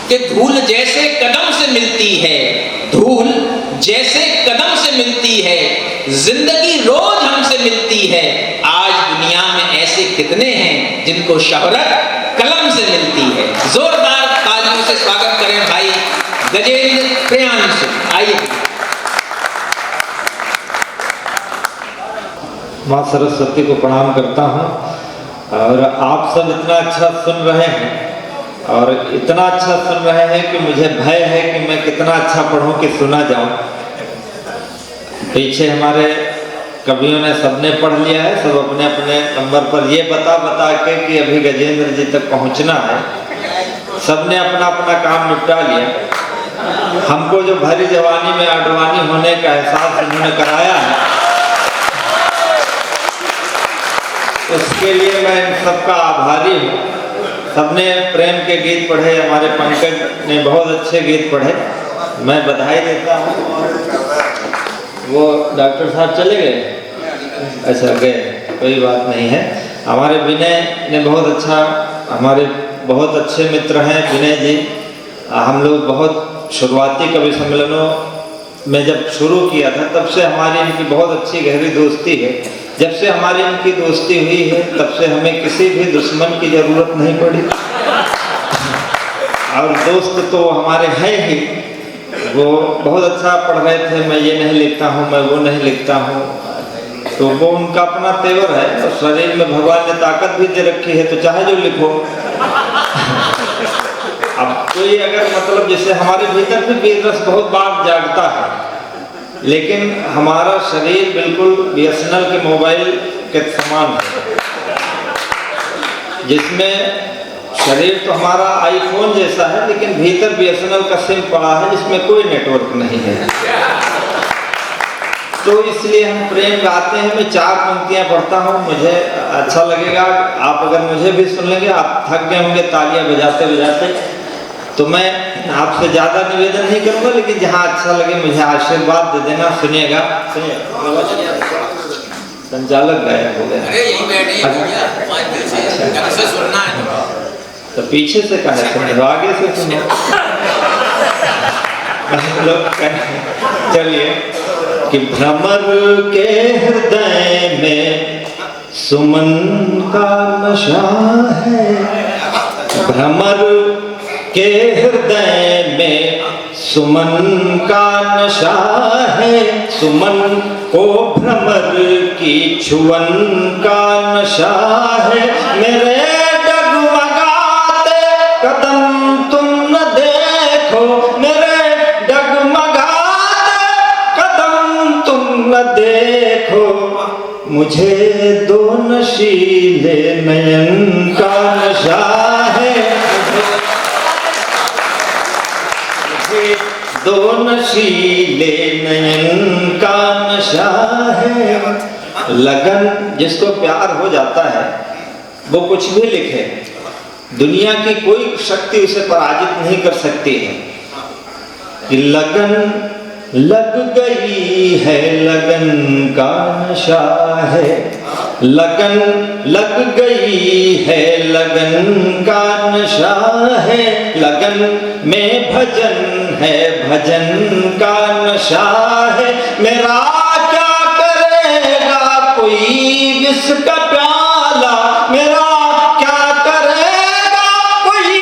कि धूल जैसे कदम से मिलती है, धूल जैसे कदम से मिलती है, जिंदगी रोज हमसे मिलती है। आज दुनिया में ऐसे कितने हैं जिनको शोहरत कलम से मिलती है। जोरदार तालियों से स्वागत करें भाई गजेंद्र प्रियांशु। आइए। माँ सरस्वती को प्रणाम करता हूँ। और आप सब इतना अच्छा सुन रहे हैं और इतना अच्छा सुन रहे हैं कि मुझे भय है कि मैं कितना अच्छा पढ़ूं कि सुना जाऊं। पीछे हमारे कवियों ने सबने पढ़ लिया है, सब अपने अपने नंबर पर ये बता बता के कि अभी गजेंद्र जी तक पहुंचना है। सबने अपना अपना काम निपटा लिया। हमको जो भरी जवानी में आडवानी होने का एहसास उन्होंने कराया है, उसके लिए मैं इन सबका आभारी हूँ। सबने प्रेम के गीत पढ़े, हमारे पंकज ने बहुत अच्छे गीत पढ़े, मैं बधाई देता हूँ। वो डॉक्टर साहब चले गए? अच्छा गए, कोई बात नहीं है। हमारे विनय ने बहुत अच्छा, हमारे बहुत अच्छे मित्र हैं विनय जी। हम लोग बहुत शुरुआती कवि सम्मेलनों में जब शुरू किया था तब से हमारी इनकी बहुत अच्छी गहरी दोस्ती है। जब से हमारी इनकी दोस्ती हुई है तब से हमें किसी भी दुश्मन की जरूरत नहीं पड़ी। और दोस्त तो हमारे हैं ही। वो बहुत अच्छा पढ़ रहे थे, मैं ये नहीं लिखता हूँ, मैं वो नहीं लिखता हूँ, तो वो उनका अपना तेवर है। तो शरीर में भगवान ने ताकत भी दे रखी है, तो चाहे जो लिखो। अब कोई अगर मतलब जैसे हमारे भीतर भी वीर रस बहुत बार जागता है, लेकिन हमारा शरीर बिल्कुल बीएसएनएल के मोबाइल के समान है, जिसमें शरीर तो हमारा आईफोन जैसा है, लेकिन भीतर बीएसएनएल का सिम पड़ा है जिसमें कोई नेटवर्क नहीं है। तो इसलिए हम प्रेम गाते हैं। मैं 4 पंक्तियां पढ़ता हूँ, मुझे अच्छा लगेगा। आप अगर मुझे भी सुन लेंगे, आप थक गए होंगे तालियां बजाते बजाते, तो मैं आपसे ज़्यादा निवेदन नहीं करूँगा, लेकिन जहाँ अच्छा लगे मुझे आशीर्वाद दे देना। सुनिएगा। संचालक गायक हो गए, तो पीछे से कहे सुनो, आगे से सुनो। चलिए कि भ्रमर के हृदय में सुमन का नशा है, भ्रमर के हृदय में सुमन का नशा है, सुमन को भ्रमर की छुअन का नशा है। मेरे डगमगाते कदम तुम न देखो, मेरे डगमगाते कदम तुम न देखो, मुझे दो नशीले नयन का नशा है, दो नशीले नयन का नशा है। लगन, जिसको प्यार हो जाता है वो कुछ भी लिखे, दुनिया की कोई शक्ति उसे पराजित नहीं कर सकती है। कि लगन लग गई है, लगन का नशा है, लगन लग गई है, लगन का नशा है, लगन में भजन है, भजन का नशा है। मेरा क्या करेगा कोई विष का प्याला, मेरा क्या करेगा कोई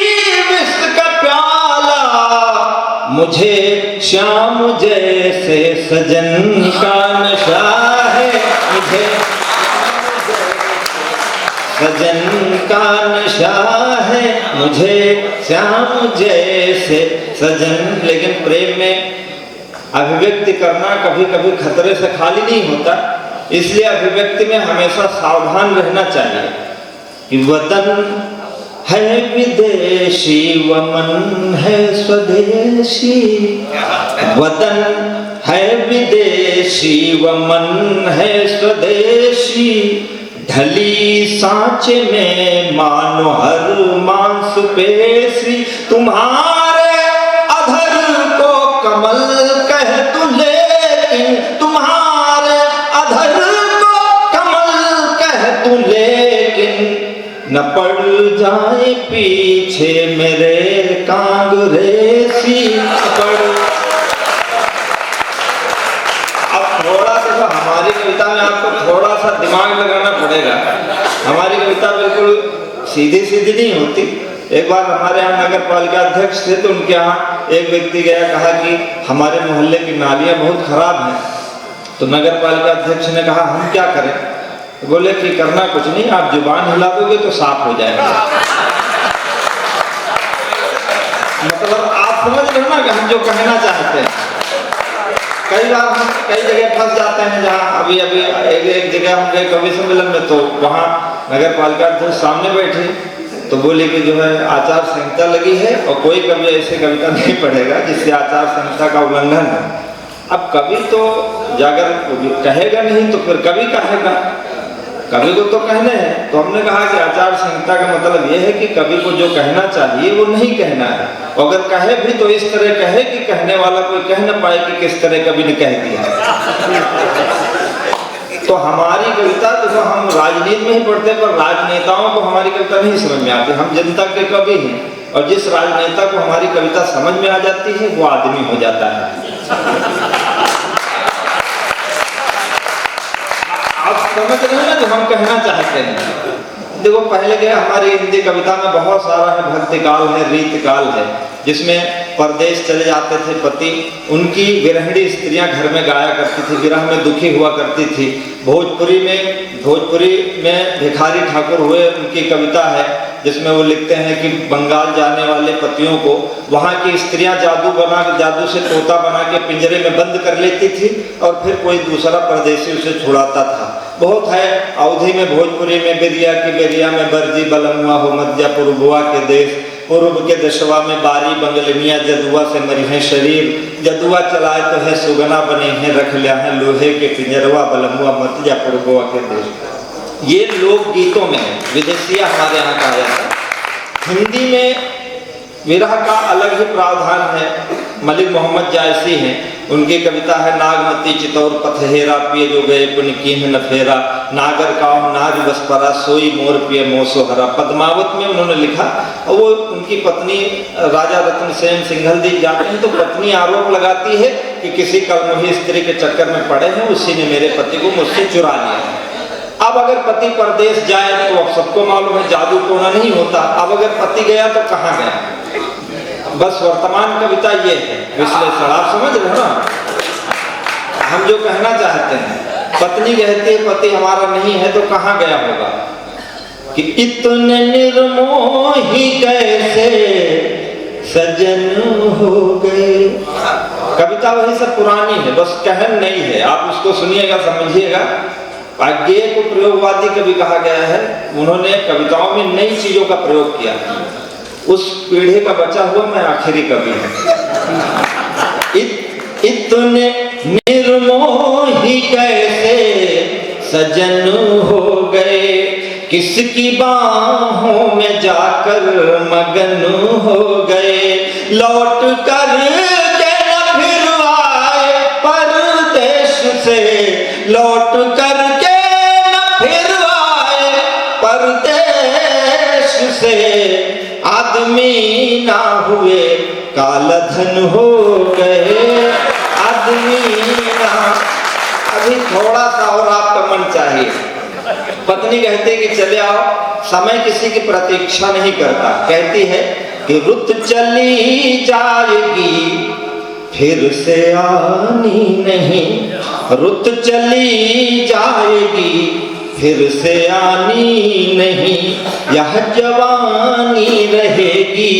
विष का प्याला, मुझे श्याम जैसे सजन का नशा है, मुझे सजन का नशा है, मुझे श्याम जैसे सजन। लेकिन प्रेम में अभिव्यक्ति करना कभी कभी खतरे से खाली नहीं होता, इसलिए अभिव्यक्ति में हमेशा सावधान रहना चाहिए। कि वतन है विदेशी व मन है स्वदेशी, वतन है विदेशी व मन है स्वदेशी, ढली सांचे में मानो हर मांसपेशी, तुम्हारे अधर को कमल कह तू, लेकिन तुम्हारे अधर को कमल कह तू, लेकिन न पड़ जाए पीछे मेरे कांगरे सा दिमाग लगाना पड़ेगा। हमारी कविता बिल्कुल सीधी सीधी नहीं होती। एक बार हमारे यहाँ नगर पालिका अध्यक्ष थे, तो उनके यहाँ एक व्यक्ति गया, कहा कि हमारे मोहल्ले की नालियाँ बहुत खराब हैं। तो नगर पालिका अध्यक्ष ने कहा हम क्या करें? बोले कि करना कुछ नहीं, आप जुबान हिला दोगे तो साफ हो जाएगा। मतलब आप समझ रहे हो ना कि हम जो कहना चाहते हैं। कई बार हम कई जगह फंस जाते हैं, जहाँ अभी एक जगह हम गए कवि सम्मेलन में, तो वहाँ नगर पालिका अध्यक्ष सामने बैठे, तो बोले कि जो है आचार संहिता लगी है और कोई कवि ऐसे कविता नहीं पढ़ेगा जिससे आचार संहिता का उल्लंघन है। अब कवि तो जाकर कहेगा नहीं तो फिर कवि कहेगा, कवि को तो कहने हैं। तो हमने कहा कि आचार संहिता का मतलब यह है कि कवि को जो कहना चाहिए वो नहीं कहना है, अगर कहे भी तो इस तरह कहे कि कहने वाला कोई कह न पाए कि किस तरह कवि ने कह दिया। तो हमारी कविता तो हम राजनीति में ही पढ़ते, पर राजनेताओं को हमारी कविता नहीं समझ में आती। हम जनता के कवि हैं, और जिस राजनेता को हमारी कविता समझ में आ जाती है वो आदमी हो जाता है। आप समझ रहे हैं ना जो हम कहना चाहते हैं। देखो पहले क्या, हमारी हिंदी कविता में बहुत सारा है, भक्ति काल है, रीत काल है, जिसमें परदेश चले जाते थे पति, उनकी विरहिणी स्त्रियां घर में गाया करती थी, विरह में दुखी हुआ करती थी। भोजपुरी में भिखारी ठाकुर हुए, उनकी कविता है जिसमें वो लिखते हैं कि बंगाल जाने वाले पतियों को वहाँ की स्त्रियां जादू से तोता बना के पिंजरे में बंद कर लेती थी, और फिर कोई दूसरा परदेशी उसे छुड़ाता था। बहुत है अवधि में, भोजपुरी में बिरिया की बेरिया में बरजी बलमुआ हो मध्या पूर्वुआ के देश, पूर्व के दशवा में बारी बंगलनिया जदुआ से मरी है शरीर, जदुआ चलाए तो है सुगना बने हैं रख लिया है लोहे के पिंजरवा बलमुआ मध्या पूर्वुआ के देश। ये लोक गीतों में है, विदेशिया हमारे यहाँ कहा जाता है। हिंदी में विरह का अलग ही प्रावधान है। मलिक मोहम्मद जायसी हैं, उनकी कविता है नागमती चितौर पथहेरा पिए जो गए पुन कीन्ह न फेरा, नागर काव नाग बसपरा सोई मोर पिए मोसोहरा। पद्मावत में उन्होंने लिखा, और वो उनकी पत्नी राजा रत्न सेन सिंघल दी जाते हैं, तो पत्नी आरोप लगाती है कि किसी कलमुही स्त्री के चक्कर में पड़े हैं, उसी ने मेरे पति को मुझसे चुरा लिया है। अब अगर पति परदेश जाए तो अब सबको मालूम है जादू टोना नहीं होता। अब अगर पति गया तो कहाँ गया? बस वर्तमान कविता ये है विश्लेषण, आप समझ रहे हो ना हम जो कहना चाहते हैं। पत्नी कहती है पति हमारा नहीं है, तो कहाँ गया होगा? कि इतने निर्मोही कैसे सजन हो गए। कविता वही सब पुरानी है, बस कहन नहीं है। आप उसको सुनिएगा, समझिएगा। आज्ञेय को प्रयोगवादी कवि कहा गया है। उन्होंने कविताओं में नई चीजों का प्रयोग किया। उस पीढ़ी का बचा हुआ मैं आखिरी कवि हूँ। इतने निर्मोही कैसे सजन हो गए, किसकी बाहों में जाकर मगन हो गए, लौट कर के न फिर आए परदेश से, लौट कर के न फिर आए परदेश से, आदमी ना हुए कालधन हो गए, आदमी ना। अभी थोड़ा सा और आपका मन चाहिए। पत्नी कहती है कि चले आओ, समय किसी की प्रतीक्षा नहीं करता। कहती है कि रुत चली जाएगी फिर से आनी नहीं, रुत चली जाएगी फिर से आनी नहीं, यह जवानी रहेगी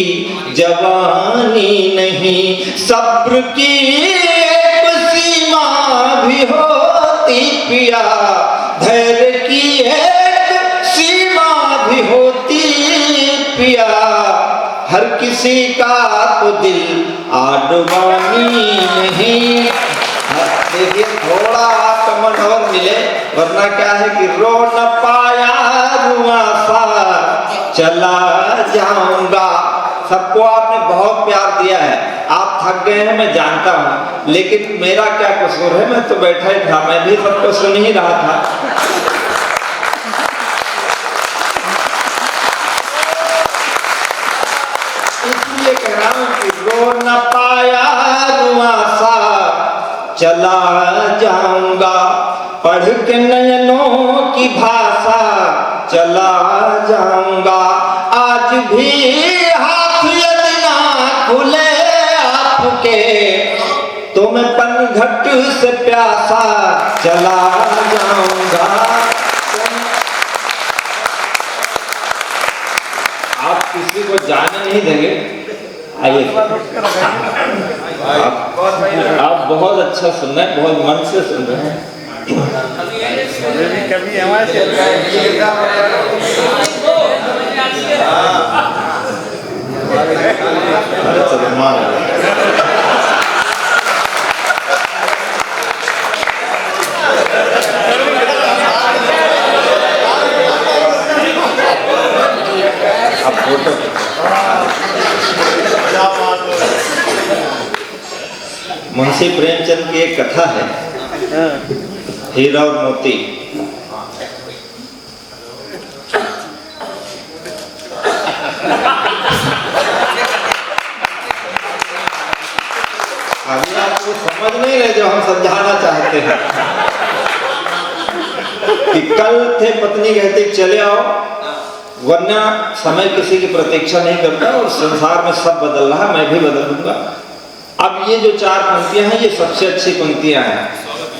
जवानी नहीं, सब्र की एक सीमा भी होती पिया, धैर्य की एक सीमा भी होती पिया, हर किसी का तो दिल आडवानी नहीं। देखिए थोड़ा आपका मन और मिले, वरना क्या है कि रो न पाया रुआ सा चला जाऊंगा। सबको आपने बहुत प्यार दिया है, आप थक गए हैं मैं जानता हूँ, लेकिन मेरा क्या कसूर है? मैं तो बैठा ही था, मैं भी सबको सुन ही रहा था। इसलिए कह रहा हूँ कि रो न पाया रुआ सा चला जाऊंगा, पढ़ के नयनों की भाषा चला जाऊंगा। आज भी हाथ यदि ना खुले आपके तो मैं पनघट से प्यासा चला जाऊंगा। आप किसी को जाने नहीं देंगे। आइए, आप बहुत अच्छा सुन रहे हैं, बहुत मन से सुन रहे हैं। कभी हमारे आप फोटो मुंशी प्रेमचंद की एक कथा है, हीरा और मोती। अभी आप वो समझ नहीं रहे जो हम समझाना चाहते हैं कि कल थे पत्नी कहती चले आओ, वरना समय किसी की प्रतीक्षा नहीं करता और संसार में सब बदल रहा, मैं भी बदल दूंगा। अब ये जो 4 पंक्तियां हैं ये सबसे अच्छी पंक्तियां हैं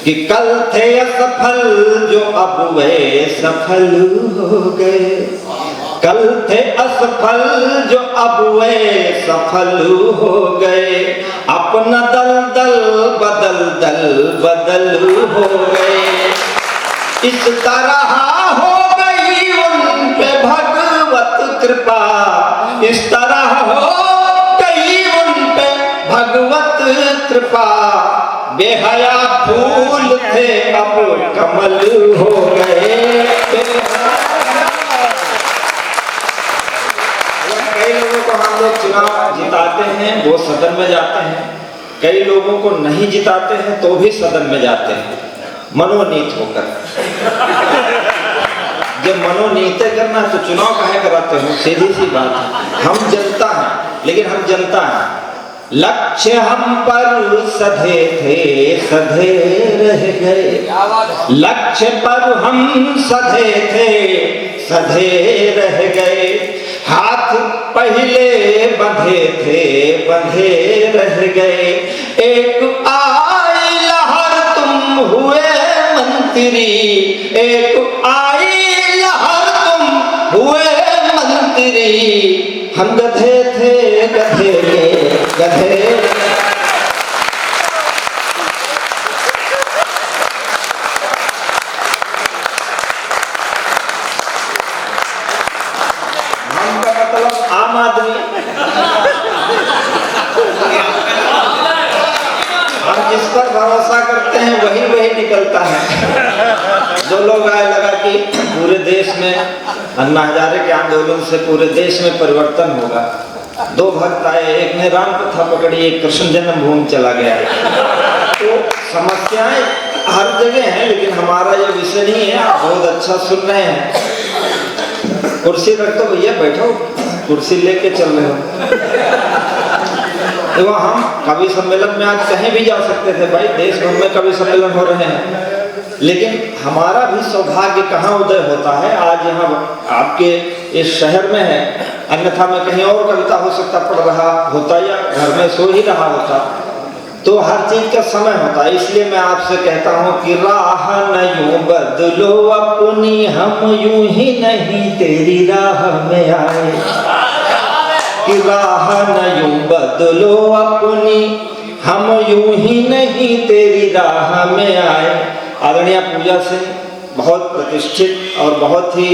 कि कल थे असफल जो अब वे सफल हो गए। कल थे असफल जो अब वे सफल हो गए। अपना दल दल बदल दल बदल हो गए। इस तरह हो गई उन पे भगवत कृपा। इस तरह हो गई उन पे भगवत कृपा। बेहया फूल थे अब कमल हो गए। कई लोगों को हम लोग चुनाव जिताते हैं, वो सदन में जाते हैं। कई लोगों को नहीं जिताते हैं तो भी सदन में जाते हैं, मनोनीत होकर। जब मनोनीत करना तो चुनाव काहे कराते हो, सीधी सी बात है। हम जनता हैं, लेकिन हम जनता हैं। लक्ष्य हम पर सधे थे, सधे रह गए। लक्ष्य पर हम सधे थे, सधे रह गए। हाथ पहले बंधे थे, बंधे रह गए। एक आई लहर तुम हुए मंत्री। एक आई लहर तुम हुए मंत्री। हम गधे थे, गधे गधे। हम का मतलब आम आदमी। हम जिस पर भरोसा करते हैं वही वही निकलता है। जो लोग आए लगा कि पूरे देश में अन्ना हजारे के आंदोलन से पूरे देश में परिवर्तन होगा। 2 भक्त आए, एक ने राम कथा पकड़ी, एक कृष्ण जन्मभूमि चला गया। तो समस्याएं हर जगह हैं, लेकिन हमारा ये विषय नहीं है। आप बहुत अच्छा सुन रहे हैं। कुर्सी रख दो भैया, बैठो, कुर्सी लेके चल रहे हो। तो हम कवि सम्मेलन में आज कहीं भी जा सकते थे भाई, देश भर में कवि सम्मेलन हो रहे हैं, लेकिन हमारा भी सौभाग्य कहाँ उदय होता है। आज यहाँ आपके इस शहर में है, अन्यथा मैं कहीं और कविता हो सकता पढ़ रहा होता या घर में सो ही रहा होता। तो हर चीज का समय होता है। इसलिए मैं आपसे कहता हूँ कि राह न यूं बदलो अपनी, हम यूं ही नहीं तेरी राह में आए। कि राह न यूं बदलो अपनी, हम यूं ही नहीं तेरी राह में आए। आदरणीय पूजा सिंह बहुत प्रतिष्ठित और बहुत ही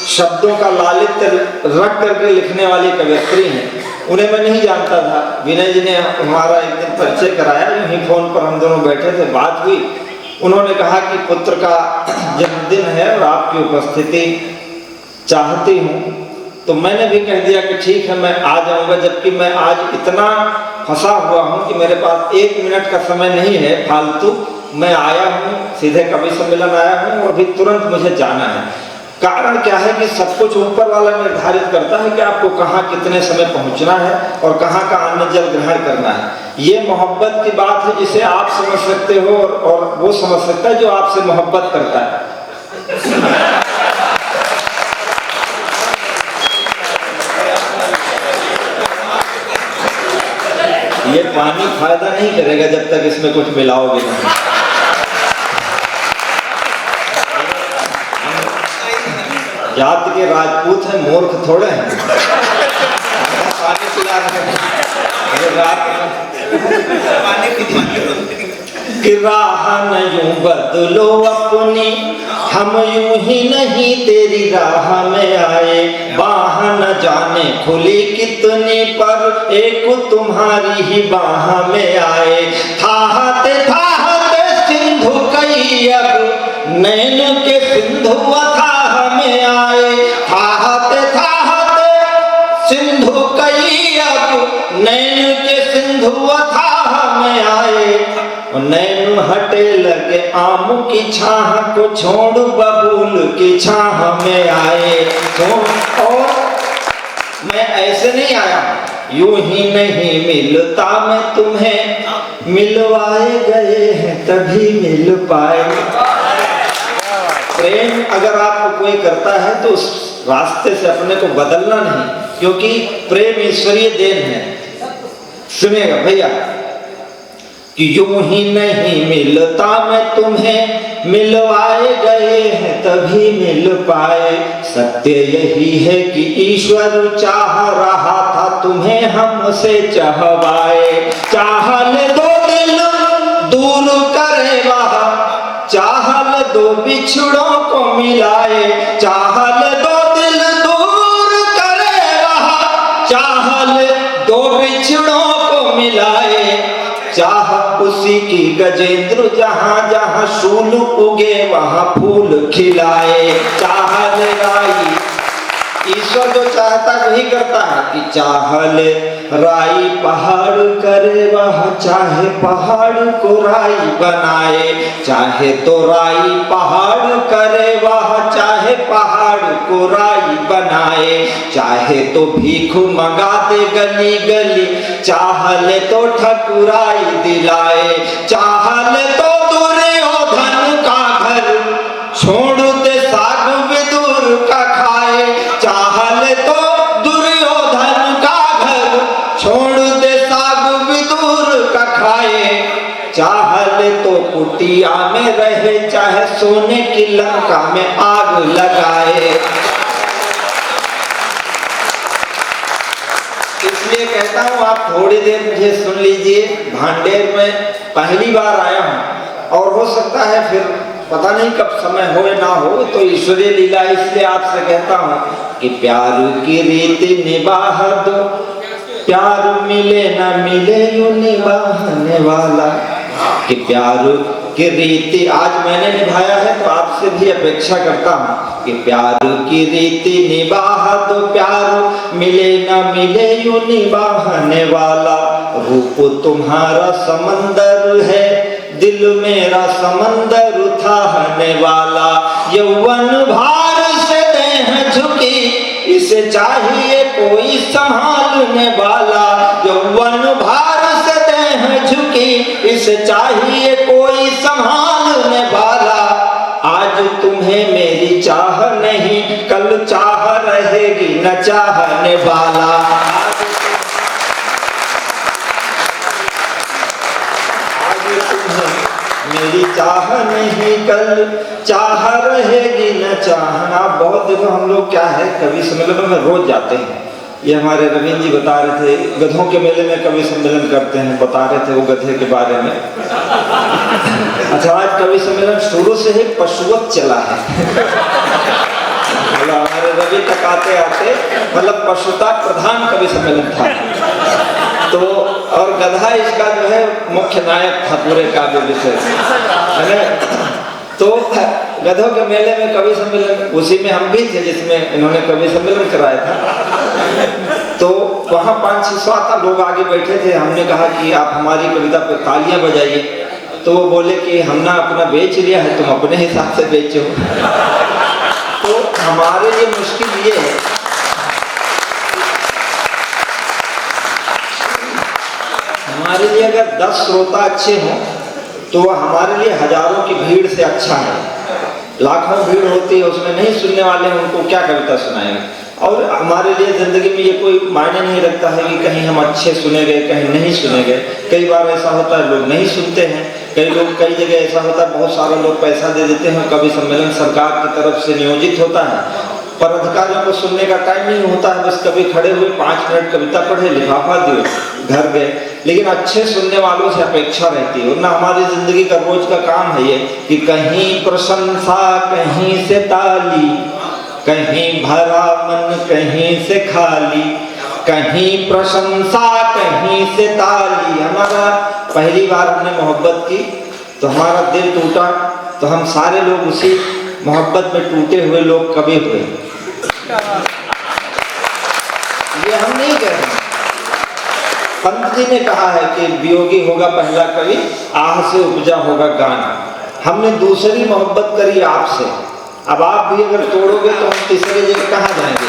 शब्दों का लालित्य रख करके लिखने वाली कवयित्री हैं। उन्हें मैं नहीं जानता था। विनय जी ने हमारा एक दिन परिचय कराया, यूं ही फोन पर हम दोनों बैठे थे, बात हुई। उन्होंने कहा कि पुत्र का जन्मदिन है और आपकी उपस्थिति चाहती हूँ। तो मैंने भी कह दिया कि ठीक है, मैं आ जाऊंगा। जबकि मैं आज इतना फंसा हुआ हूँ कि मेरे पास 1 मिनट का समय नहीं है फालतू। मैं आया हूँ, सीधे कवि सम्मेलन आया हूँ और अभी तुरंत मुझे जाना है। कारण क्या है कि सब कुछ ऊपर वाला निर्धारित करता है कि आपको कहाँ कितने समय पहुंचना है और कहाँ का अन्न जल ग्रहण करना है। ये मोहब्बत की बात है जिसे आप समझ सकते हो और वो समझ सकता है जो आपसे मोहब्बत करता है। ये पानी फायदा नहीं करेगा जब तक इसमें कुछ मिलाओगे नहीं। जात के राजपूत हैं, मूर्ख थोड़े हैं। पानी पिला रहे हैं रात कि राह न यूं बदलो अपनी, हम यूं ही नहीं तेरी राह में आए। बाह न जाने खुली कितनी पर एक तुम्हारी ही बाह में आए। थाहते थाहते सिंधु कई अब नैन के सिंधु अथाह में आए। थाहते थाहते सिंधु कई अब नैन के सिंधु अथाह में आए। नैन हटे लगे आम की छाह को छोड़ बबूल की छाह में आए। और मैं ऐसे नहीं आया, यूं ही नहीं मिलता मैं तुम्हें, मिलवाए गए हैं तभी मिल पाए। प्रेम अगर आपको कोई करता है तो उस रास्ते से अपने को बदलना नहीं, क्योंकि प्रेम ईश्वरीय देन है। सुनिएगा भैया कि यूं ही नहीं मिलता मैं तुम्हें, मिलवाए गए हैं तभी मिल पाए। सत्य यही है कि ईश्वर चाह रहा था तुम्हें हमसे चहवाए। चाहल दो दिल दूर करे वह, चाहल दो बिछड़ों को मिलाए। चाहल दो दिल दूर करे वह, चाहल दो बिछड़ों को मिलाए। चाह उसी की गजेंद्र जहाँ जहाँ शूल उगे वहाँ फूल खिलाए। चाहल राई, ईश्वर जो चाहता वही करता है कि चाहल राई पहाड़ करे वह, चाहे पहाड़ को राई बनाए। चाहे तो राई पहाड़ करे वह, चाहे पहाड़ को राई बनाए। चाहे तो भीख मंगा दे गली गली, चाहले तो ठकुराई दिलाए। चाहले तो दुर्योधन का घर छोड़ दे साग विदुर का खाए। चाहले तो दुर्योधन का घर छोड़ दे साग विदुर का खाए। चाहले तो कुटिया में रहे, चाहे सोने की लंका में आग लगाए। इसलिए कहता हूँ आप थोड़ी देर मुझे सुन लीजिए। भांडेर में पहली बार आया हूँ और हो सकता है फिर पता नहीं कब समय हो ना हो, तो ईश्वरीय लीला। इसलिए आपसे कहता हूँ कि प्यार की रीति निभाह दो, प्यार मिले ना मिले यूं निभाने वाला। कि प्यार की रीति आज मैंने निभाया है तो आपसे भी अपेक्षा करता हूँ कि प्यार की रीति निभाह दो, प्यार मिले ना मिले यूं निभाने वाला। रूप तुम्हारा समंदर है, दिल मेरा समंदर उठाने वाला। यौवन भार से देह झुकी, इसे चाहिए कोई संभालने वाला। यौवन भार से देह झुकी, इसे चाहिए कोई संभालने वाला। आज तुम्हें मेरी चाह नहीं, कल चाह रहेगी न चाहने वाला। मेरी चाह नहीं, कल चाह रहेगी न चाहना। बहुत देखो हम लोग क्या है, कवि सम्मेलन में रोज जाते हैं। ये हमारे रवींद्र जी बता रहे थे, गधों के मेले में कवि सम्मेलन करते हैं, बता रहे थे वो गधे के बारे में। अच्छा, आज कवि सम्मेलन शुरू से ही पशुवत चला है। हमारे रवि तक आते आते मतलब पशुता प्रधान कवि सम्मेलन था। तो और गधा इसका जो है मुख्य नायक था पूरे काव्य विषय है। तो गधों के मेले में कवि सम्मेलन, उसी में हम भी थे जिसमें इन्होंने कवि सम्मेलन कराया था। तो वहाँ 500-700 लोग आगे बैठे थे। हमने कहा कि आप हमारी कविता पर तालियां बजाइए। तो वो बोले कि हमने अपना बेच लिया है, तुम अपने हिसाब से बेचो। तो हमारे लिए मुश्किल ये है, हमारे लिए अगर 10 श्रोता अच्छे हों तो वह हमारे लिए हजारों की भीड़ से अच्छा है। लाखों भीड़ होती है, उसमें नहीं सुनने वाले हैं, उनको क्या कविता सुनाएंगे। और हमारे लिए जिंदगी में ये कोई मायने नहीं रखता है कि कहीं हम अच्छे सुने गए, कहीं नहीं सुने गए। कई बार ऐसा होता है लोग नहीं सुनते हैं, कई जगह ऐसा होता है बहुत सारे लोग पैसा दे देते हैं, कवि सम्मेलन सरकार की तरफ से नियोजित होता है, पर अधिकारियों को सुनने का टाइम नहीं होता है। बस कभी खड़े हुए 5 मिनट कविता पढ़े, लिफाफा दिए, घर गए। लेकिन अच्छे सुनने वालों से अपेक्षा रहती है। वरना हमारी जिंदगी का रोज का काम है ये कि कहीं प्रशंसा कहीं से ताली, कहीं भरा मन कहीं से खाली, कहीं प्रशंसा कहीं से ताली। हमारा पहली बार हमने मोहब्बत की तो हमारा दिल टूटा, तो हम सारे लोग उसी मोहब्बत में टूटे हुए लोग कभी हुए। ये हम नहीं कह रहे। पंत जी ने कहा है कि वियोगी होगा पहला कवि, आह से उपजा होगा गाना। हमने दूसरी मोहब्बत करी आपसे, अब आप भी अगर तोड़ोगे तो हम तीसरी जगह कहाँ जाएंगे।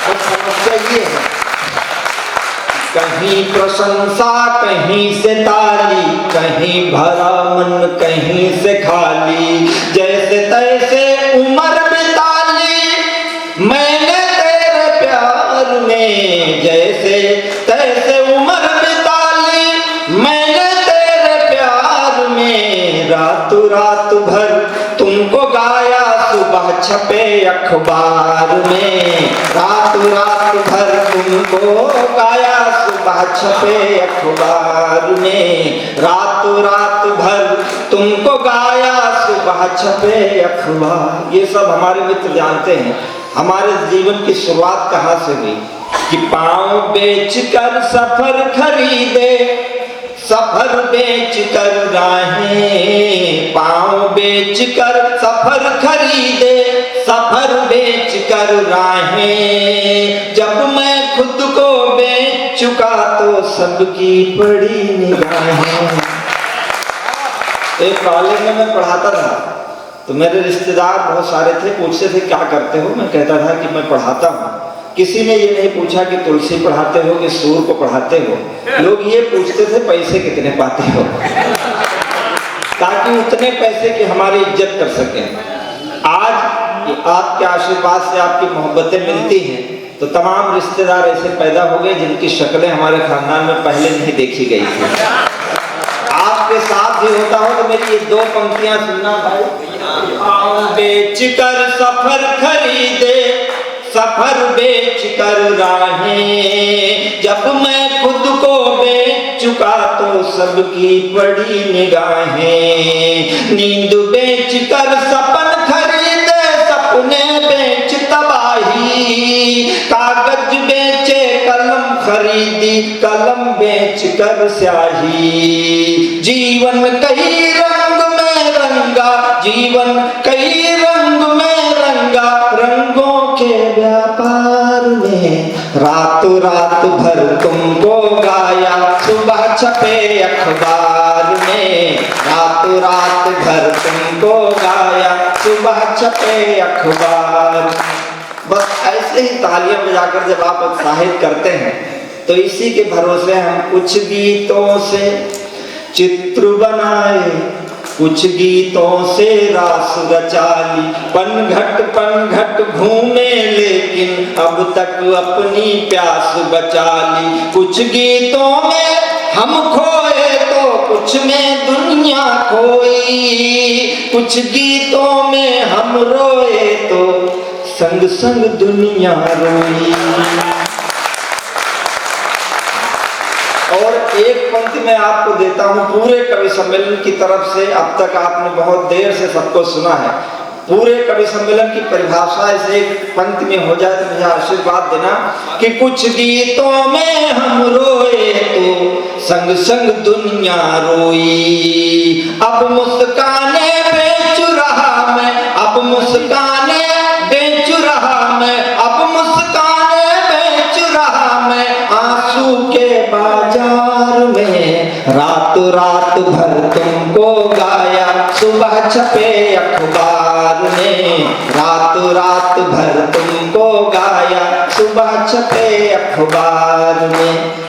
और समस्या ये है, कहीं प्रशंसा कहीं से ताली, कहीं भरा मन कहीं से खाली। जैसे तैसे उम्र बिता ली मैंने तेरे प्यार में, जैसे तैसे उम्र बिता ली मैंने तेरे प्यार में। रातों रात भर तुमको गाया सुबह छपे अखबार में, रातों रात भर तुमको गाया सुबह छपे अखबार में, रातों रात भर तुमको गाया सुबह छपे अखबार। ये सब हमारे मित्र जानते हैं। हमारे जीवन की शुरुआत कहाँ से हुई कि पाँव बेच कर सफर खरीदे, सफर बेच कर राहें, पाँव बेच कर सफर खरीदे, सफर बेच कर राहें। जब मैं खुद को बेच चुका तो सबकी पड़ी निगाहें। एक कॉलेज में मैं पढ़ाता था तो मेरे रिश्तेदार बहुत सारे थे, पूछते थे क्या करते हो। मैं कहता था कि मैं पढ़ाता हूँ। किसी ने ये नहीं पूछा कि तुलसी पढ़ाते हो कि सूर को पढ़ाते हो, लोग ये पूछते थे पैसे कितने पाते हो, ताकि उतने पैसे की हमारी इज्जत कर सकें। आज आपके आशीर्वाद से आपकी मोहब्बतें मिलती हैं तो तमाम रिश्तेदार ऐसे पैदा हो गए जिनकी शक्लें हमारे खानदान में पहले नहीं देखी गई थी। आपके साथ भी होता हो तो मेरी ये 2 पंक्तियां सुनना भाई। बेच कर सफर खरीदे, सफर बेच कर राहें। जब मैं खुद को बेच चुका तो सबकी पड़ी निगाहें। नींद बेच कर सपन खरीदे, सपने बेच तबाही। कागज बेचे कलम खरीदी, कलम बेच कर स्याही। जीवन कई रंग में रंगा, जीवन कई रंग में रंगा, रंगों के व्यापार में। रातों रात भर तुमको गाया सुबह छपे अखबार में, रातों रात भर तुमको गाया सुबह छपे अखबार। बस ऐसे ही तालियां बजाकर जब आप उत्साहित करते हैं तो इसी के भरोसे हम कुछ गीतों से चित्र बनाए, कुछ गीतों से रास रचा ली। पनघट घूमे लेकिन अब तक अपनी प्यास बचा ली। कुछ गीतों में हम खोए तो कुछ में दुनिया खोई, कुछ गीतों में हम रोए तो संग संग दुनिया रोई। और एक पंक्ति मैं आपको देता हूं पूरे कवि सम्मेलन की तरफ से। अब तक आपने बहुत देर से सबको सुना है। पूरे कवि सम्मेलन की परिभाषा ऐसे एक पंक्ति में हो जाए तो मुझे आशीर्वाद देना कि कुछ गीतों में हम रोए तो संग संग दुनिया रोई। अब मुस्काने बेच रहा मैं, अब मुस्काने बेच रहा मैं, अब मुस्काने बेच रहा मैं आंसू के बाजार में। रातों रात भर तुमको गाया सुबह छपे अखबार में, रातों रात भर तुमको गाया, सुबह छपे अखबार में।